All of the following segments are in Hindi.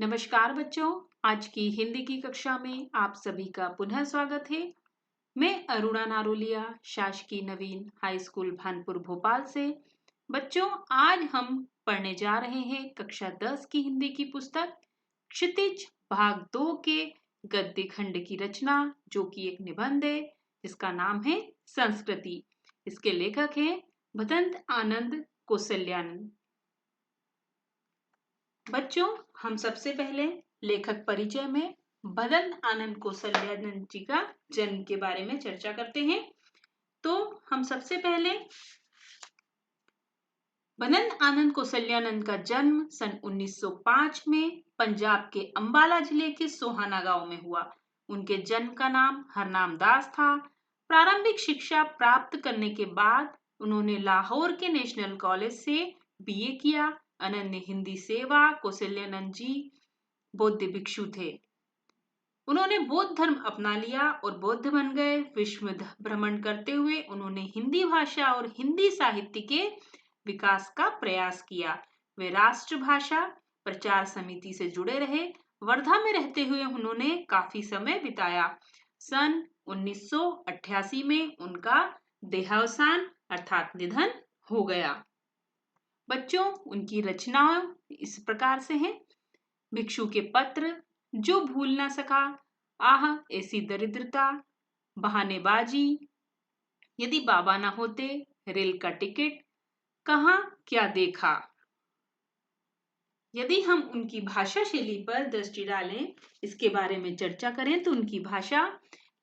नमस्कार बच्चों। आज की हिंदी की कक्षा में आप सभी का पुनः स्वागत है। मैं अरुणा नारोलिया, शासकीय नवीन हाई स्कूल भानपुर भोपाल से। बच्चों, आज हम पढ़ने जा रहे हैं कक्षा 10 की हिंदी की पुस्तक क्षितिज भाग 2 के गद्य खंड की रचना, जो कि एक निबंध है जिसका नाम है संस्कृति। इसके लेखक हैं भदंत आनंद कौशल्यानंद। बच्चों, हम सबसे पहले लेखक परिचय में भदंत आनंद कौशल्यानंद जी का जन्म के बारे में चर्चा करते हैं। तो हम सबसे पहले भदंत आनंद कौशल्यानंद का जन्म सन 1905 में पंजाब के अंबाला जिले के सोहाना गांव में हुआ। उनके जन्म का नाम हरनाम दास था। प्रारंभिक शिक्षा प्राप्त करने के बाद उन्होंने लाहौर के नेशनल कॉलेज से बीए किया। अनन्य हिंदी सेवा कौशल्यानंद जी बौद्ध भिक्षु थे। उन्होंने बौद्ध धर्म अपना लिया और बौद्ध बन गए। विश्व भ्रमण करते हुए उन्होंने हिंदी भाषा और हिंदी साहित्य के विकास का प्रयास किया। वे राष्ट्रभाषा प्रचार समिति से जुड़े रहे। वर्धा में रहते हुए उन्होंने काफी समय बिताया। सन 1988 में उनका देहावसान अर्थात निधन हो गया। बच्चों, उनकी रचनाएं इस प्रकार से हैं। भिक्षु के पत्र, जो भूल ना सका, आह ऐसी दरिद्रता, बहानेबाजी, यदि बाबा ना होते, रेल का टिकट, कहाँ क्या देखा। यदि हम उनकी भाषा शैली पर दृष्टि डालें, इसके बारे में चर्चा करें तो उनकी भाषा,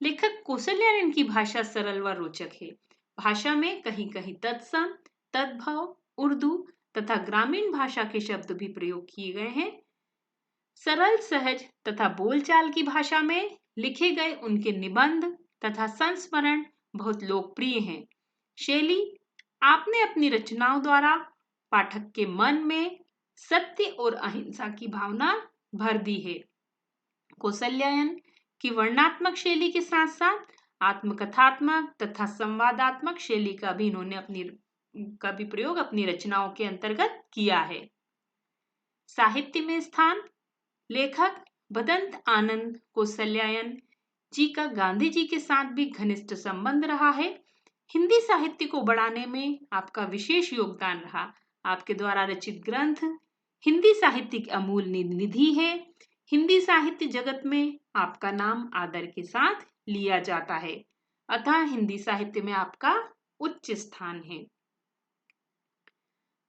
लेखक कौशल्यानंद की भाषा सरल व रोचक है। भाषा में कहीं कहीं तत्सम, तद्भव, उर्दू तथा ग्रामीण भाषा के शब्द भी प्रयोग किए गए हैं। सरल, सहज तथा बोलचाल की भाषा में लिखे गए उनके निबंध तथा संस्मरण बहुत लोकप्रिय हैं। शैली, आपने अपनी रचनाओं द्वारा पाठक के मन में सत्य और अहिंसा की भावना भर दी है। कौशल्यायन की वर्णनात्मक शैली के साथ साथ आत्मकथात्मक तथा संवादात्मक शैली का भी प्रयोग अपनी रचनाओं के अंतर्गत किया है। साहित्य में स्थान, लेखक भदंत आनंद कौशल्यायन जी का गांधी जी के साथ भी घनिष्ठ संबंध रहा है। हिंदी साहित्य को बढ़ाने में आपका विशेष योगदान रहा। आपके द्वारा रचित ग्रंथ हिंदी साहित्य की अमूल्य निधि है। हिंदी साहित्य जगत में आपका नाम आदर के साथ लिया जाता है, अतः हिंदी साहित्य में आपका उच्च स्थान है।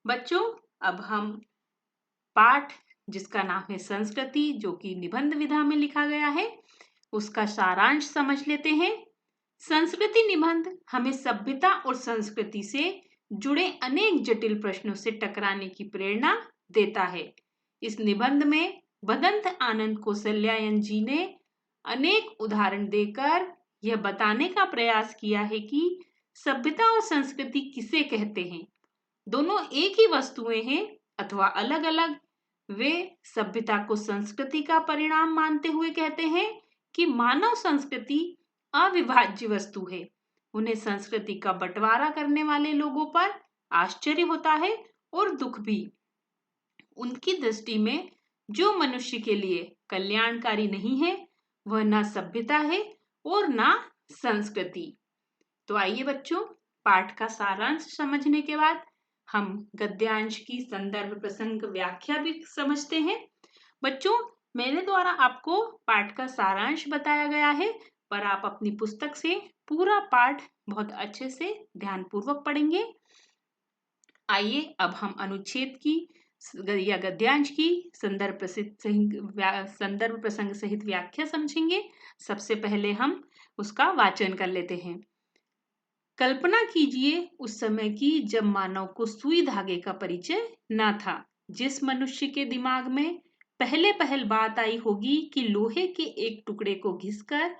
बच्चों, अब हम पाठ जिसका नाम है संस्कृति, जो कि निबंध विधा में लिखा गया है, उसका सारांश समझ लेते हैं। संस्कृति निबंध हमें सभ्यता और संस्कृति से जुड़े अनेक जटिल प्रश्नों से टकराने की प्रेरणा देता है। इस निबंध में भदंत आनंद कौशल्यायन जी ने अनेक उदाहरण देकर यह बताने का प्रयास किया है कि सभ्यता और संस्कृति किसे कहते हैं। दोनों एक ही वस्तुएं हैं अथवा अलग अलग। वे सभ्यता को संस्कृति का परिणाम मानते हुए कहते हैं कि मानव संस्कृति अविभाज्य वस्तु है। उन्हें संस्कृति का बंटवारा करने वाले लोगों पर आश्चर्य होता है और दुख भी। उनकी दृष्टि में जो मनुष्य के लिए कल्याणकारी नहीं है, वह ना सभ्यता है और ना संस्कृति। तो आइए बच्चों, पाठ का सारांश समझने के बाद हम गद्यांश की संदर्भ प्रसंग व्याख्या भी समझते हैं। बच्चों, मेरे द्वारा आपको पाठ का सारांश बताया गया है, पर आप अपनी पुस्तक से पूरा पाठ बहुत अच्छे से ध्यानपूर्वक पढ़ेंगे। आइए अब हम अनुच्छेद की या गद्यांश की संदर्भ प्रसंग सहित व्याख्या समझेंगे। सबसे पहले हम उसका वाचन कर लेते हैं। कल्पना कीजिए उस समय की जब मानव को सुई धागे का परिचय न था। जिस मनुष्य के दिमाग में पहल बात आई होगी कि लोहे के एक टुकड़े को घिसकर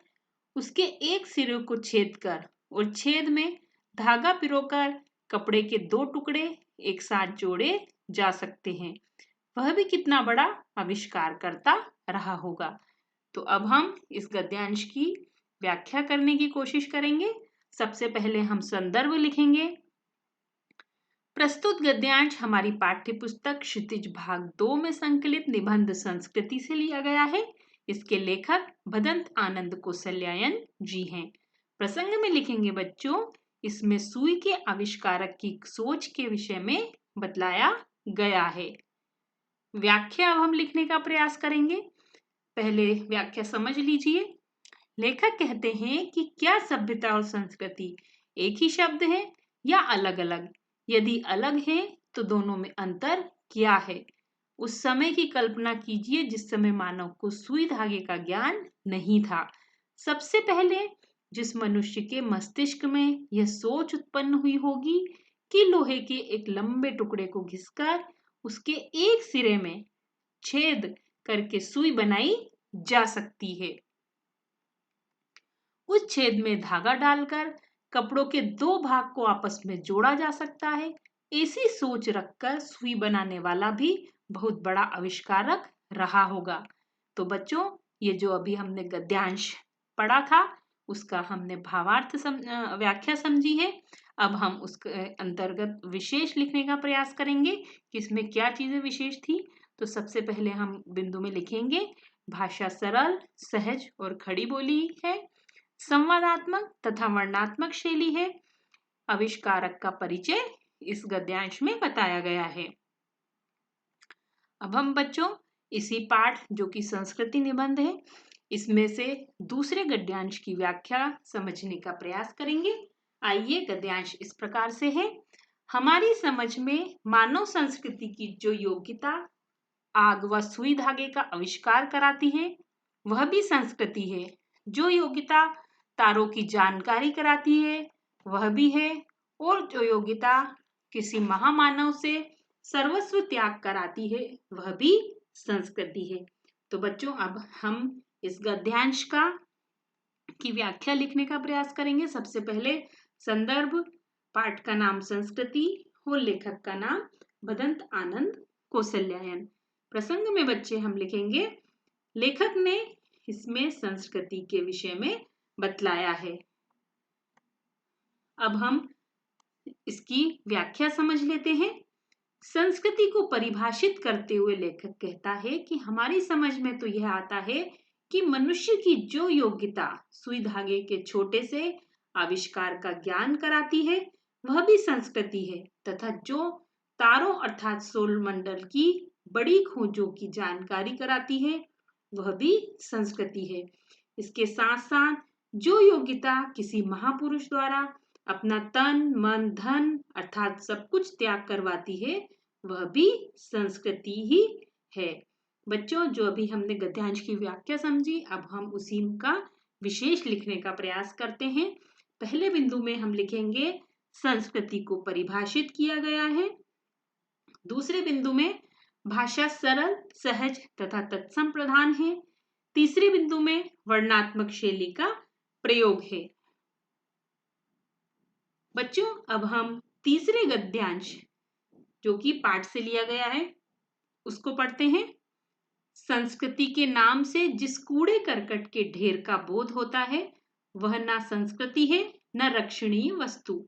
उसके एक सिरे को छेद कर और छेद में धागा पिरोकर कपड़े के दो टुकड़े एक साथ जोड़े जा सकते हैं, वह भी कितना बड़ा आविष्कार करता रहा होगा। तो अब हम इस गद्यांश की व्याख्या करने की कोशिश करेंगे। सबसे पहले हम संदर्भ लिखेंगे। प्रस्तुत गद्यांश हमारी पाठ्य पुस्तक क्षितिज भाग 2 में संकलित निबंध संस्कृति से लिया गया है। इसके लेखक भदंत आनंद कौसल्यायन जी हैं। प्रसंग में लिखेंगे बच्चों, इसमें सुई के आविष्कारक की सोच के विषय में बतलाया गया है। व्याख्या अब हम लिखने का प्रयास करेंगे। पहले व्याख्या समझ लीजिए। लेखक कहते हैं कि क्या सभ्यता और संस्कृति एक ही शब्द है या अलग अलग? यदि अलग है तो दोनों में अंतर क्या है? उस समय की कल्पना कीजिए जिस समय मानव को सुई धागे का ज्ञान नहीं था। सबसे पहले जिस मनुष्य के मस्तिष्क में यह सोच उत्पन्न हुई होगी कि लोहे के एक लंबे टुकड़े को घिसकर उसके एक सिरे में छेद करके सुई बनाई जा सकती है। उस छेद में धागा डालकर कपड़ों के दो भाग को आपस में जोड़ा जा सकता है। ऐसी सोच रखकर सुई बनाने वाला भी बहुत बड़ा आविष्कारक रहा होगा। तो बच्चों, ये जो अभी हमने गद्यांश पढ़ा था उसका हमने भावार्थ व्याख्या समझी है। अब हम उसके अंतर्गत विशेष लिखने का प्रयास करेंगे कि इसमें क्या चीजें विशेष थी। तो सबसे पहले हम बिंदु में लिखेंगे, भाषा सरल, सहज और खड़ी बोली है। संवादात्मक तथा वर्णनात्मक शैली है। आविष्कारक का परिचय इस गद्यांश में बताया गया है। अब हम बच्चों इसी पाठ जो कि संस्कृति निबंध है, इसमें से दूसरे गद्यांश की व्याख्या समझने का प्रयास करेंगे। आइए, गद्यांश इस प्रकार से है। हमारी समझ में मानव संस्कृति की जो योग्यता आग व सुई धागे का आविष्कार कराती है वह भी संस्कृति है। जो योग्यता तारों की जानकारी कराती है वह भी है, और जो योग्यता किसी महामानव से सर्वस्व त्याग कराती है वह भी संस्कृति है। तो बच्चों, अब हम इस गद्यांश की व्याख्या लिखने का प्रयास करेंगे। सबसे पहले संदर्भ, पाठ का नाम संस्कृति और लेखक का नाम भदंत आनंद कौसल्यायन। प्रसंग में बच्चे हम लिखेंगे, लेखक ने इसमें संस्कृति के विषय में बतलाया है। अब हम इसकी व्याख्या समझ लेते हैं। संस्कृति को परिभाषित करते हुए लेखक कहता है कि हमारी समझ में तो यह आता है कि मनुष्य की जो योग्यता सुई धागे के छोटे से आविष्कार का ज्ञान कराती है वह भी संस्कृति है, तथा जो तारों अर्थात सौर मंडल की बड़ी खोजों की जानकारी कराती है वह भी संस्कृति है। इसके साथ साथ जो योग्यता किसी महापुरुष द्वारा अपना तन मन धन अर्थात सब कुछ त्याग करवाती है वह भी संस्कृति ही है। बच्चों, जो अभी हमने गद्यांश की व्याख्या समझी, अब हम उसी का विशेष लिखने का प्रयास करते हैं। पहले बिंदु में हम लिखेंगे, संस्कृति को परिभाषित किया गया है। दूसरे बिंदु में भाषा सरल, सहज तथा तत्सम प्रधान है। तीसरे बिंदु में वर्णनात्मक शैली का प्रयोग है। बच्चों, अब हम तीसरे गद्यांश जो कि पाठ से लिया गया है उसको पढ़ते हैं। संस्कृति के नाम से जिस कूड़े करकट के ढेर का बोध होता है वह ना संस्कृति है न रक्षणीय वस्तु।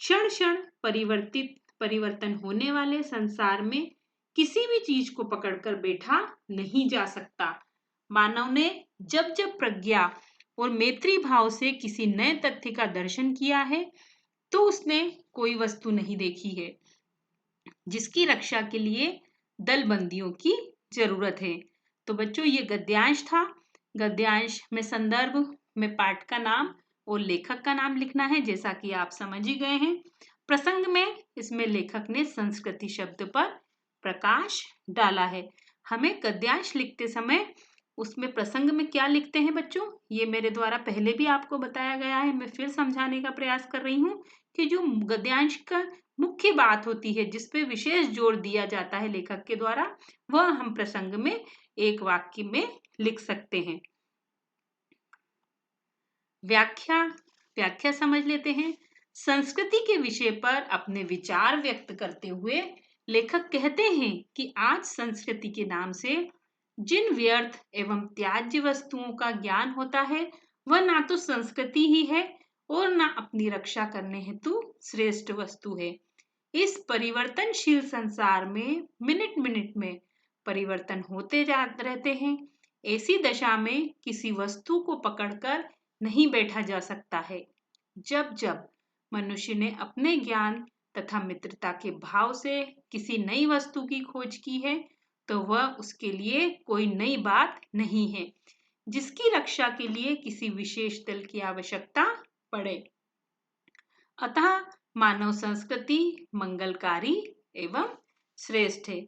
क्षण क्षण परिवर्तन होने वाले संसार में किसी भी चीज को पकड़कर बैठा नहीं जा सकता। मानव ने जब जब प्रज्ञा और मैत्री भाव से किसी नए तथ्य का दर्शन किया है तो उसने कोई वस्तु नहीं देखी है जिसकी रक्षा के लिए दलबंदियों की जरूरत है। तो बच्चों, ये गद्यांश था। गद्यांश में संदर्भ में पाठ का नाम और लेखक का नाम लिखना है, जैसा कि आप समझ ही गए हैं। प्रसंग में इसमें लेखक ने संस्कृति शब्द पर प्रकाश डाला है। हमें गद्यांश लिखते समय उसमें प्रसंग में क्या लिखते हैं बच्चों, ये मेरे द्वारा पहले भी आपको बताया गया है। मैं फिर समझाने का प्रयास कर रही हूँ कि जो गद्यांश का मुख्य बात होती है जिस पे विशेष जोर दिया जाता है लेखक के द्वारा, वह हम प्रसंग में एक वाक्य में लिख सकते हैं। व्याख्या समझ लेते हैं। संस्कृति के विषय पर अपने विचार व्यक्त करते हुए लेखक कहते हैं कि आज संस्कृति के नाम से जिन व्यर्थ एवं त्याज्य वस्तुओं का ज्ञान होता है वह ना तो संस्कृति ही है और ना अपनी रक्षा करने हेतु श्रेष्ठ वस्तु है। इस परिवर्तनशील संसार में मिनट मिनट में परिवर्तन होते जा रहते हैं। ऐसी दशा में किसी वस्तु को पकड़कर नहीं बैठा जा सकता है। जब जब मनुष्य ने अपने ज्ञान तथा मित्रता के भाव से किसी नई वस्तु की खोज की है, तो वह उसके लिए कोई नई बात नहीं है जिसकी रक्षा के लिए किसी विशेष दल की आवश्यकता पड़े। अतः मानव संस्कृति मंगलकारी एवं श्रेष्ठ है।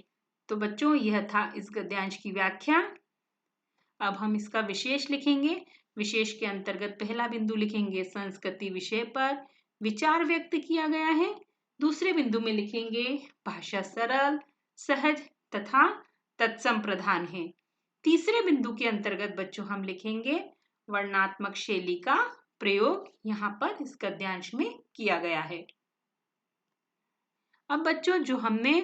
तो बच्चों, यह था इस गद्यांश की व्याख्या। अब हम इसका विशेष लिखेंगे। विशेष के अंतर्गत पहला बिंदु लिखेंगे संस्कृति विषय पर विचार व्यक्त किया गया है। दूसरे बिंदु में लिखेंगे भाषा सरल, सहज तथा तत्सम प्रधान है। तीसरे बिंदु के अंतर्गत बच्चों हम लिखेंगे वर्णात्मक शैली का प्रयोग यहाँ पर इस गद्यांश में किया गया है। अब बच्चों, जो हमने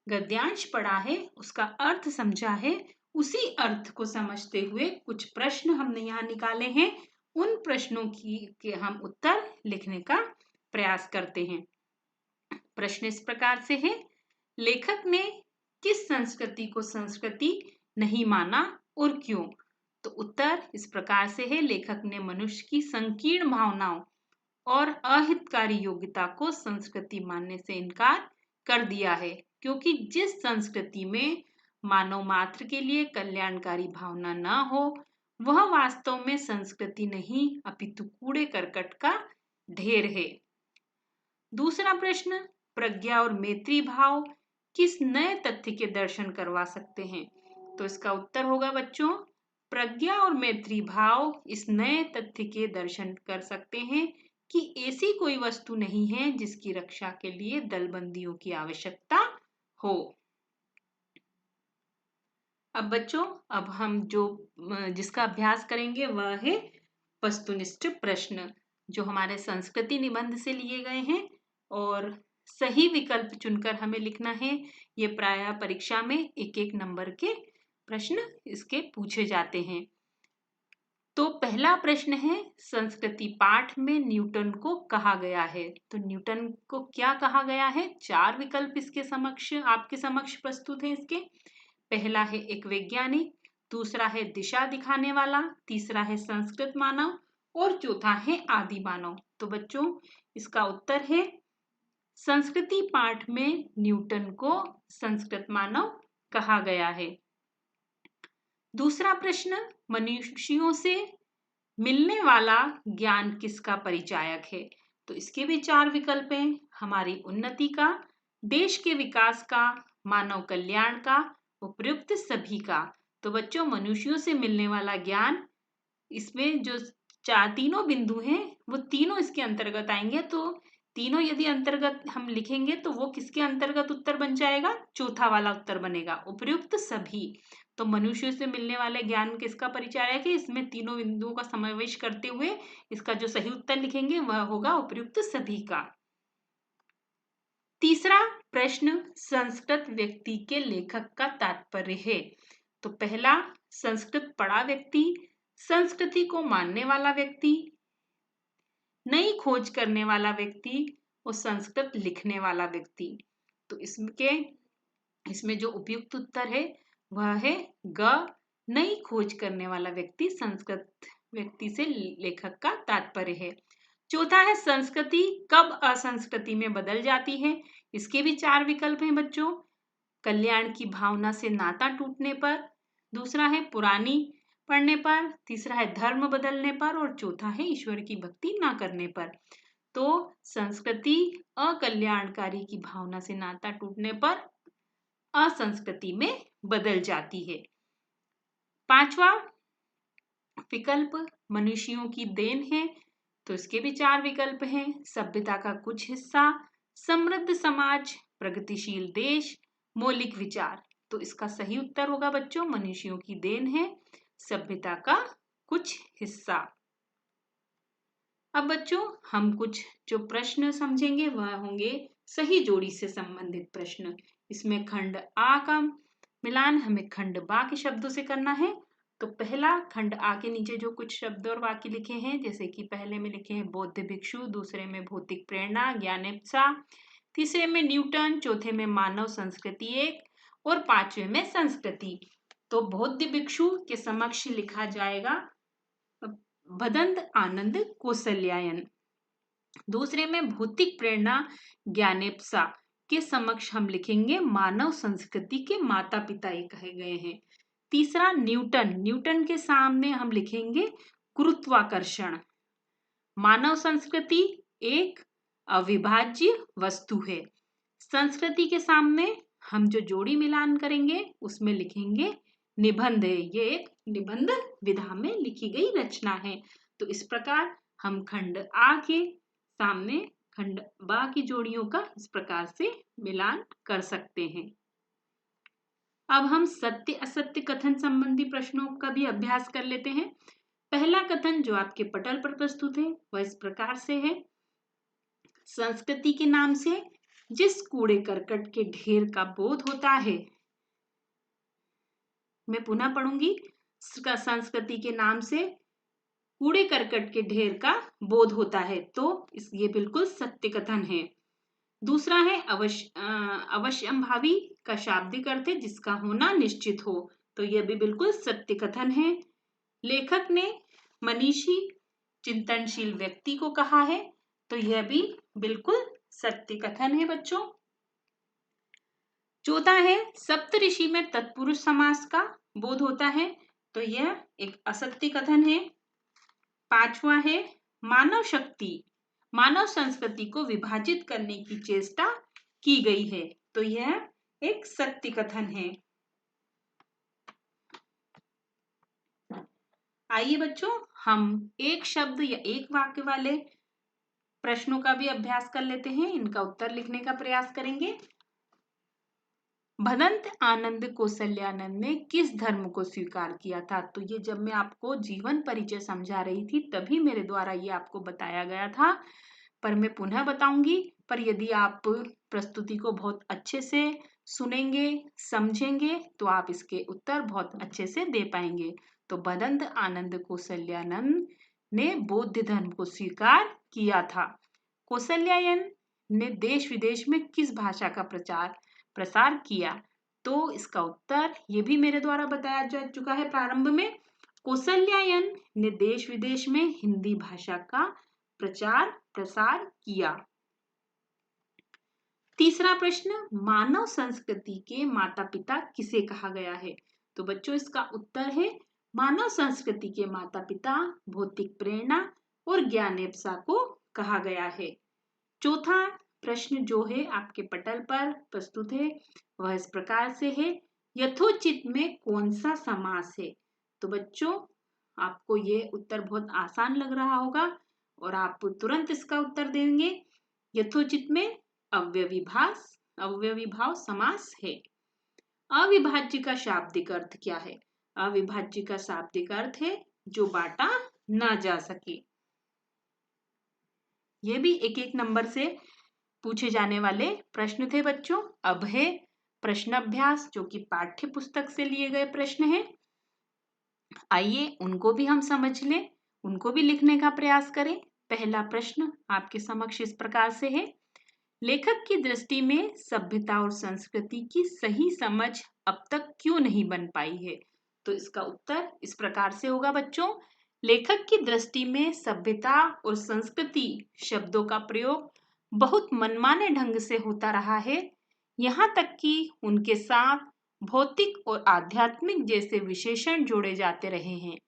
गद्यांश पढ़ा है उसका अर्थ समझा है, उसी अर्थ को समझते हुए कुछ प्रश्न हमने यहाँ निकाले हैं। उन प्रश्नों के हम उत्तर लिखने का प्रयास करते हैं। प्रश्न इस प्रकार से है, लेखक ने किस संस्कृति को संस्कृति नहीं माना और क्यों? तो उत्तर इस प्रकार से है, लेखक ने मनुष्य की संकीर्ण भावनाओं और अहितकारी योग्यता को संस्कृति मानने से इनकार कर दिया है, क्योंकि जिस संस्कृति में मानव मात्र के लिए कल्याणकारी भावना न हो, वह वास्तव में संस्कृति नहीं अपितु कूड़े करकट का ढेर है। दूसरा प्रश्न, प्रज्ञा और मैत्री भाव किस नए तथ्य के दर्शन करवा सकते हैं? तो इसका उत्तर होगा बच्चों, प्रज्ञा और मैत्री भाव इस नए तथ्य के दर्शन कर सकते हैं कि ऐसी कोई वस्तु नहीं है जिसकी रक्षा के लिए दलबंदियों की आवश्यकता हो। अब बच्चों, अब हम जिसका अभ्यास करेंगे वह है वस्तुनिष्ठ प्रश्न, जो हमारे संस्कृति निबंध से लिए गए हैं और सही विकल्प चुनकर हमें लिखना है। ये प्रायः परीक्षा में एक एक नंबर के प्रश्न इसके पूछे जाते हैं। तो पहला प्रश्न है, संस्कृति पाठ में न्यूटन को कहा गया है। तो न्यूटन को क्या कहा गया है? 4 विकल्प इसके समक्ष आपके समक्ष प्रस्तुत है इसके। पहला है एक वैज्ञानिक, दूसरा है दिशा दिखाने वाला, तीसरा है संस्कृत मानव और चौथा है आदि मानव। तो बच्चों, इसका उत्तर है संस्कृति पाठ में न्यूटन को संस्कृत मानव कहा गया है। दूसरा प्रश्न, मनुष्यों से मिलने वाला ज्ञान किसका परिचायक है? तो इसके भी 4 विकल्प हैं, हमारी उन्नति का, देश के विकास का, मानव कल्याण का, उपयुक्त सभी का। तो बच्चों, मनुष्यों से मिलने वाला ज्ञान, इसमें जो तीनों बिंदु हैं वो तीनों इसके अंतर्गत आएंगे। तो तीनों यदि अंतर्गत हम लिखेंगे तो वो किसके अंतर्गत उत्तर बन जाएगा? चौथा वाला उत्तर बनेगा, उपयुक्त सभी। तो मनुष्य से मिलने वाले ज्ञान किसका परिचायक है? इसमें तीनों बिंदुओं का समावेश करते हुए इसका जो सही उत्तर लिखेंगे वह होगा उपयुक्त सभी का। तीसरा प्रश्न, संस्कृत व्यक्ति के लेखक का तात्पर्य है। तो पहला, संस्कृत पढ़ा व्यक्ति, संस्कृति को मानने वाला व्यक्ति, नई खोज करने वाला व्यक्ति और संस्कृत लिखने वाला व्यक्ति। तो इसमें जो उपयुक्त उत्तर है वह है ग, नई खोज करने वाला व्यक्ति संस्कृत व्यक्ति से लेखक का तात्पर्य है। चौथा है संस्कृति कब असंस्कृति में बदल जाती है। इसके भी 4 विकल्प हैं बच्चों, कल्याण की भावना से नाता टूटने पर, दूसरा है पुरानी पढ़ने पर, तीसरा है धर्म बदलने पर और चौथा है ईश्वर की भक्ति ना करने पर। तो संस्कृति अकल्याणकारी की भावना से नाता टूटने पर असंस्कृति में बदल जाती है। 5वां विकल्प मनुष्यों की देन है। तो इसके भी 4 विकल्प हैं, सभ्यता का कुछ हिस्सा, समृद्ध समाज, प्रगतिशील देश, मौलिक विचार। तो इसका सही उत्तर होगा बच्चों, मनुष्यों की देन है, सभ्यता का कुछ हिस्सा। अब बच्चों, हम कुछ जो प्रश्न समझेंगे वह होंगे सही जोड़ी से संबंधित प्रश्न। इसमें खंड आ का मिलान हमें खंड बा के शब्दों से करना है। तो पहला, खंड आ के नीचे जो कुछ शब्द और वाक्य लिखे हैं, जैसे कि पहले में लिखे हैं बौद्ध भिक्षु, दूसरे में भौतिक प्रेरणा, ज्ञानेप्सा, तीसरे में न्यूटन, चौथे में मानव संस्कृति एक और पांचवे में संस्कृति। तो बौद्ध भिक्षु के समक्ष लिखा जाएगा भदंत आनंद कौशल्यायन। दूसरे में भौतिक प्रेरणा ज्ञानेप्सा के समक्ष हम लिखेंगे मानव संस्कृति के माता पिता ये कहे गए हैं। तीसरा न्यूटन, न्यूटन के सामने हम लिखेंगे गुरुत्वाकर्षण। मानव संस्कृति एक अविभाज्य वस्तु है। संस्कृति के सामने हम जो जोड़ी मिलान करेंगे उसमें लिखेंगे निबंध है, ये एक निबंध विधा में लिखी गई रचना है। तो इस प्रकार हम खंड आ के सामने खंड बा की जोड़ियों का इस प्रकार से मिलान कर सकते हैं। अब हम सत्य असत्य कथन संबंधी प्रश्नों का भी अभ्यास कर लेते हैं। पहला कथन जो आपके पटल पर प्रस्तुत है वह इस प्रकार से है, संस्कृति के नाम से जिस कूड़े करकट के ढेर का बोध होता है, मैं पुनः पढ़ूंगी, संस्कृति के नाम से कूड़े करकट के ढेर का बोध होता है, तो ये बिल्कुल सत्य कथन है। दूसरा है अवश्यंभावी का शाब्दिक अर्थ है जिसका होना निश्चित हो, तो यह भी बिल्कुल सत्य कथन है। लेखक ने मनीषी चिंतनशील व्यक्ति को कहा है, तो यह भी बिल्कुल सत्य कथन है बच्चों। चौथा है सप्तऋषि में तत्पुरुष समास का बोध होता है, तो यह एक असत्य कथन है। पांचवा है मानव शक्ति, मानव संस्कृति को विभाजित करने की चेष्टा की गई है, तो यह एक सत्य कथन है। आइए बच्चों हम एक शब्द या एक वाक्य वाले प्रश्नों का भी अभ्यास कर लेते हैं, इनका उत्तर लिखने का प्रयास करेंगे। भदंत आनंद कौशल्यानंद ने किस धर्म को स्वीकार किया था? तो ये जब मैं आपको जीवन परिचय समझा रही थी तभी मेरे द्वारा ये आपको बताया गया था, पर मैं पुनः बताऊंगी। पर यदि आप प्रस्तुति को बहुत अच्छे से सुनेंगे समझेंगे तो आप इसके उत्तर बहुत अच्छे से दे पाएंगे। तो भदंत आनंद कौशल्यानंद ने बौद्ध धर्म को स्वीकार किया था। कौशल्यायन ने देश विदेश में किस भाषा का प्रसार किया? तो इसका उत्तर ये भी मेरे द्वारा बताया जा चुका है प्रारंभ में। कौशल्यायन ने देश विदेश में हिंदी भाषा का प्रचार प्रसार किया। तीसरा प्रश्न, मानव संस्कृति के माता पिता किसे कहा गया है? तो बच्चों इसका उत्तर है मानव संस्कृति के माता पिता भौतिक प्रेरणा और ज्ञानेप्सा को कहा गया है। चौथा प्रश्न जो है आपके पटल पर प्रस्तुत है वह इस प्रकार से है, यथोचित में कौन सा समास है? तो बच्चों आपको ये उत्तर बहुत आसान लग रहा होगा और आप तुरंत इसका उत्तर देंगे। यथोचित में अव्ययीभाव समास है। अविभाज्य का शाब्दिक अर्थ क्या है? अविभाज्य का शाब्दिक अर्थ है जो बांटा ना जा सके। ये भी एक एक नंबर से पूछे जाने वाले प्रश्न थे बच्चों। अब है प्रश्न अभ्यास जो कि पाठ्य पुस्तक से लिए गए प्रश्न हैं। आइए उनको भी हम समझ लें, उनको भी लिखने का प्रयास करें। पहला प्रश्न आपके समक्ष इस प्रकार से है, लेखक की दृष्टि में सभ्यता और संस्कृति की सही समझ अब तक क्यों नहीं बन पाई है? तो इसका उत्तर इस प्रकार से होगा बच्चों, लेखक की दृष्टि में सभ्यता और संस्कृति शब्दों का प्रयोग बहुत मनमाने ढंग से होता रहा है, यहाँ तक कि उनके साथ भौतिक और आध्यात्मिक जैसे विशेषण जोड़े जाते रहे हैं।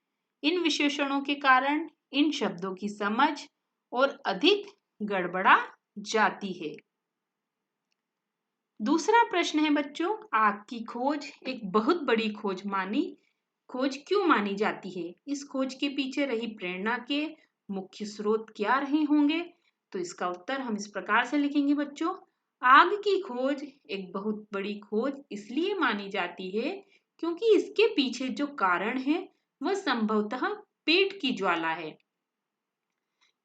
इन विशेषणों के कारण इन शब्दों की समझ और अधिक गड़बड़ा जाती है। दूसरा प्रश्न है बच्चों, आग की खोज एक बहुत बड़ी खोज क्यों मानी जाती है? इस खोज के पीछे रही प्रेरणा के मुख्य स्रोत क्या रहे होंगे? तो इसका उत्तर हम इस प्रकार से लिखेंगे बच्चों, आग की खोज एक बहुत बड़ी खोज इसलिए मानी जाती है क्योंकि इसके पीछे जो कारण है वह संभवतः पेट की ज्वाला है।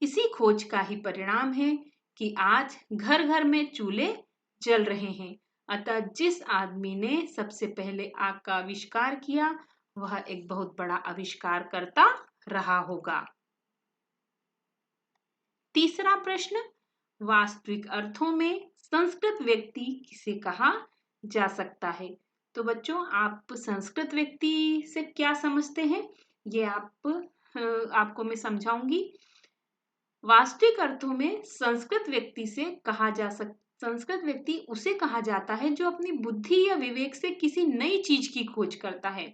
इसी खोज का ही परिणाम है कि आज घर घर में चूल्हे जल रहे हैं। अतः जिस आदमी ने सबसे पहले आग का आविष्कार किया वह एक बहुत बड़ा आविष्कारकर्ता रहा होगा। तीसरा प्रश्न, वास्तविक अर्थों में संस्कृत व्यक्ति किसे कहा जा सकता है? तो बच्चों, आप संस्कृत व्यक्ति से क्या समझते हैं, ये आपको मैं समझाऊंगी। वास्तविक अर्थों में संस्कृत व्यक्ति उसे कहा जाता है जो अपनी बुद्धि या विवेक से किसी नई चीज की खोज करता है।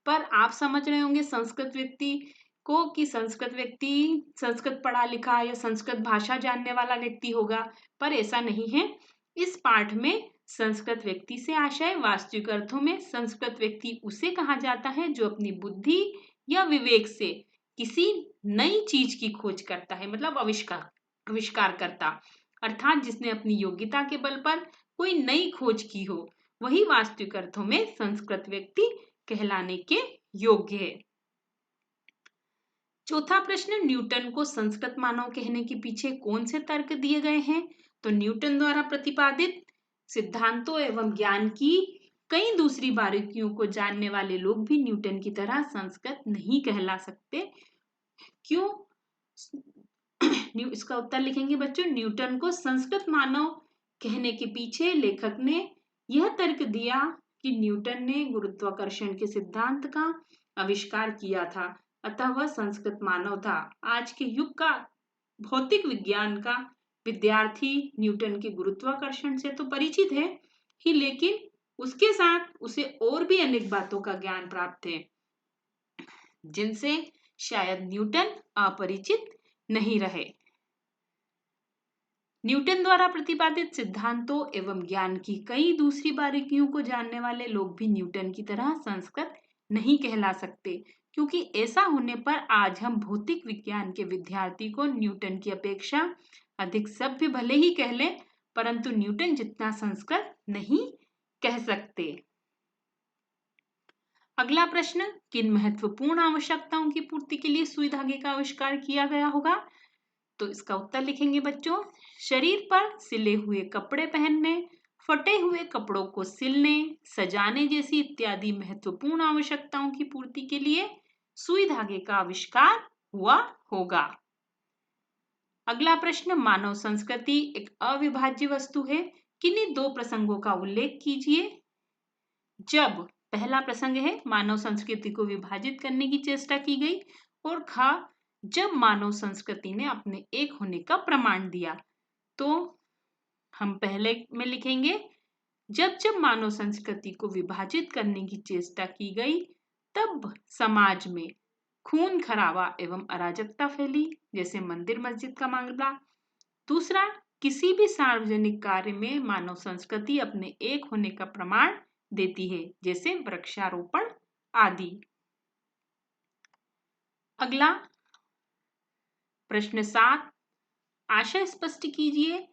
पर आप समझ रहे होंगे संस्कृत व्यक्ति को कि संस्कृत व्यक्ति संस्कृत पढ़ा लिखा या संस्कृत भाषा जानने वाला व्यक्ति होगा, पर ऐसा नहीं है। इस पाठ में संस्कृत व्यक्ति से आशय वास्तविक अर्थों में संस्कृत व्यक्ति उसे कहा जाता है जो अपनी बुद्धि या विवेक से किसी नई चीज की खोज करता है, मतलब आविष्कार करता, अर्थात जिसने अपनी योग्यता के बल पर कोई नई खोज की हो, वही वास्तविक अर्थों में संस्कृत व्यक्ति कहलाने के योग्य है। चौथा प्रश्न, न्यूटन को संस्कृत मानव कहने के पीछे कौन से तर्क दिए गए हैं? तो न्यूटन द्वारा प्रतिपादित सिद्धांतों एवं ज्ञान की कई दूसरी बारीकियों को जानने वाले लोग भी न्यूटन की तरह संस्कृत नहीं कहला सकते। क्यों? इसका उत्तर लिखेंगे बच्चों, न्यूटन को संस्कृत मानव कहने के पीछे लेखक ने यह तर्क दिया कि न्यूटन ने गुरुत्वाकर्षण के सिद्धांत का आविष्कार किया था, अतः वह संस्कृत मानव था। आज के युग का भौतिक विज्ञान का विद्यार्थी न्यूटन के गुरुत्वाकर्षण से तो परिचित है ही, लेकिन उसके साथ उसे और भी अनेक बातों का ज्ञान प्राप्त है जिनसे शायद न्यूटन अपरिचित नहीं रहे। न्यूटन द्वारा प्रतिपादित सिद्धांतों एवं ज्ञान की कई दूसरी बारीकियों को जानने वाले लोग भी न्यूटन की तरह संस्कृत नहीं कहला सकते, क्योंकि ऐसा होने पर आज हम भौतिक विज्ञान के विद्यार्थी को न्यूटन की अपेक्षा अधिक सभ्य भले ही कह लें, परंतु न्यूटन जितना संस्कृत नहीं कह सकते। अगला प्रश्न, किन महत्वपूर्ण आवश्यकताओं की पूर्ति के लिए सुई धागे का आविष्कार किया गया होगा? तो इसका उत्तर लिखेंगे बच्चों, शरीर पर सिले हुए कपड़े पहनने, फटे हुए कपड़ों को सिलने, सजाने जैसी इत्यादि महत्वपूर्ण आवश्यकताओं की पूर्ति के लिए सुई धागे का आविष्कार हुआ होगा। अगला प्रश्न, मानव संस्कृति एक अविभाज्य वस्तु है, किन्हीं दो प्रसंगों का उल्लेख कीजिए। जब पहला प्रसंग है मानव संस्कृति को विभाजित करने की चेष्टा की गई, और ख जब मानव संस्कृति ने अपने एक होने का प्रमाण दिया। तो हम पहले में लिखेंगे, जब मानव संस्कृति को विभाजित करने की चेष्टा की गई, तब समाज में खून खराबा एवं अराजकता फैली, जैसे मंदिर मस्जिद का मामला। दूसरा, किसी भी सार्वजनिक कार्य में मानव संस्कृति अपने एक होने का प्रमाण देती है, जैसे वृक्षारोपण आदि। अगला प्रश्न 7, आशय स्पष्ट कीजिए।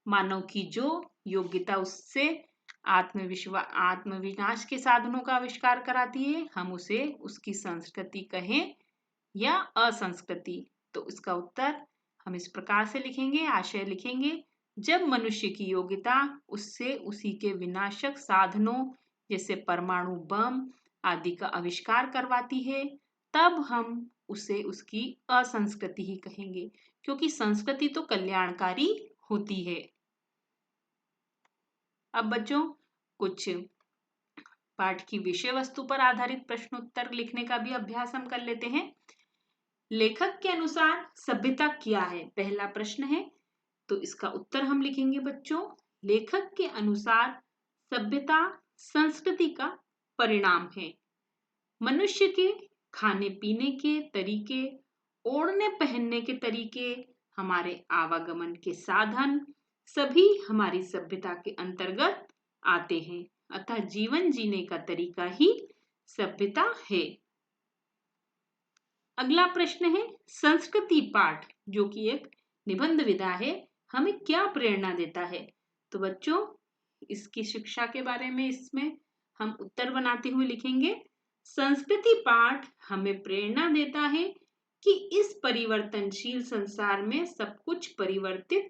मानव की जो योग्यता उससे आत्मविनाश के साधनों का आविष्कार कराती है, हम उसे उसकी संस्कृति कहें या असंस्कृति? तो इसका उत्तर हम इस प्रकार से लिखेंगे, आशय लिखेंगे, जब मनुष्य की योग्यता उससे उसी के विनाशक साधनों जैसे परमाणु बम आदि का आविष्कार करवाती है, तब हम उसे उसकी असंस्कृति ही कहेंगे, क्योंकि संस्कृति तो कल्याणकारी होती है। अब बच्चों, कुछ पाठ की विषय वस्तु पर आधारित प्रश्नोत्तर लिखने का भी अभ्यास हम कर लेते हैं। लेखक के अनुसार सभ्यता क्या है? पहला प्रश्न है, तो इसका उत्तर हम लिखेंगे बच्चों, लेखक के अनुसार सभ्यता संस्कृति का परिणाम है। मनुष्य के खाने पीने के तरीके, ओढ़ने पहनने के तरीके, हमारे आवागमन के साधन सभी हमारी सभ्यता के अंतर्गत आते हैं, अतः जीवन जीने का तरीका ही सभ्यता है। अगला प्रश्न है, संस्कृति पाठ जो कि एक निबंध विधा है, हमें क्या प्रेरणा देता है? तो बच्चों, इसकी शिक्षा के बारे में इसमें हम उत्तर बनाते हुए लिखेंगे, संस्कृति पाठ हमें प्रेरणा देता है कि इस परिवर्तनशील संसार में सब कुछ परिवर्तित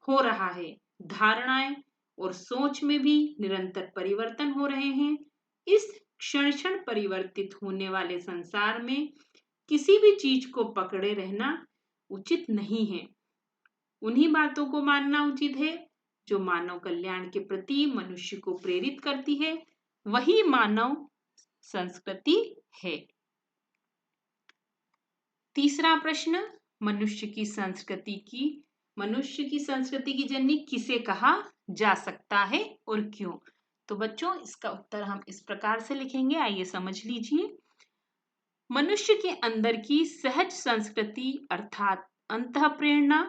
हो रहा है, धारणाएं और सोच में भी निरंतर परिवर्तन हो रहे हैं। इस क्षण क्षण परिवर्तित होने वाले संसार में किसी भी चीज को पकड़े रहना उचित नहीं है। उन्हीं बातों को मानना उचित है जो मानव कल्याण के प्रति मनुष्य को प्रेरित करती है, वही मानव संस्कृति है। तीसरा प्रश्न, मनुष्य की संस्कृति की जननी किसे कहा जा सकता है और क्यों? तो बच्चों, इसका उत्तर हम इस प्रकार से लिखेंगे, आइए समझ लीजिए। मनुष्य के अंदर की सहज संस्कृति अर्थात अंतःप्रेरणा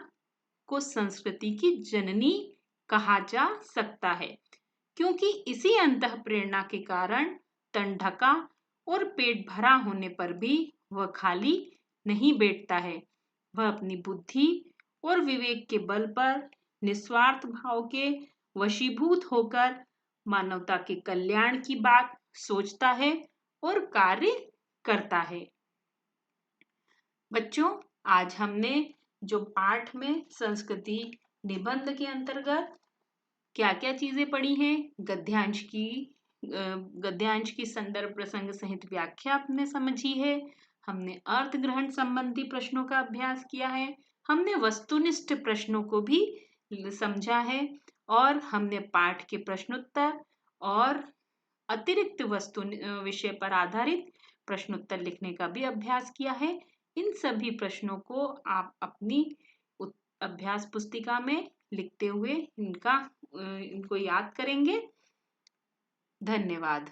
को संस्कृति की जननी कहा जा सकता है, क्योंकि इसी अंतःप्रेरणा के कारण तन ढका और पेट भरा होने पर भी वह खाली नहीं बैठता है। वह अपनी बुद्धि और विवेक के बल पर निस्वार्थ भाव के वशीभूत होकर मानवता के कल्याण की बात सोचता है और कार्य करता है। बच्चों, आज हमने जो पाठ में संस्कृति निबंध के अंतर्गत क्या क्या चीजें पढ़ी हैं, गद्यांश की संदर्भ प्रसंग सहित व्याख्या आपने समझी है, हमने अर्थ ग्रहण संबंधी प्रश्नों का अभ्यास किया है, हमने वस्तुनिष्ठ प्रश्नों को भी समझा है और हमने पाठ के प्रश्नोत्तर और अतिरिक्त वस्तु विषय पर आधारित प्रश्नोत्तर लिखने का भी अभ्यास किया है। इन सभी प्रश्नों को आप अपनी अभ्यास पुस्तिका में लिखते हुए इनको याद करेंगे। धन्यवाद।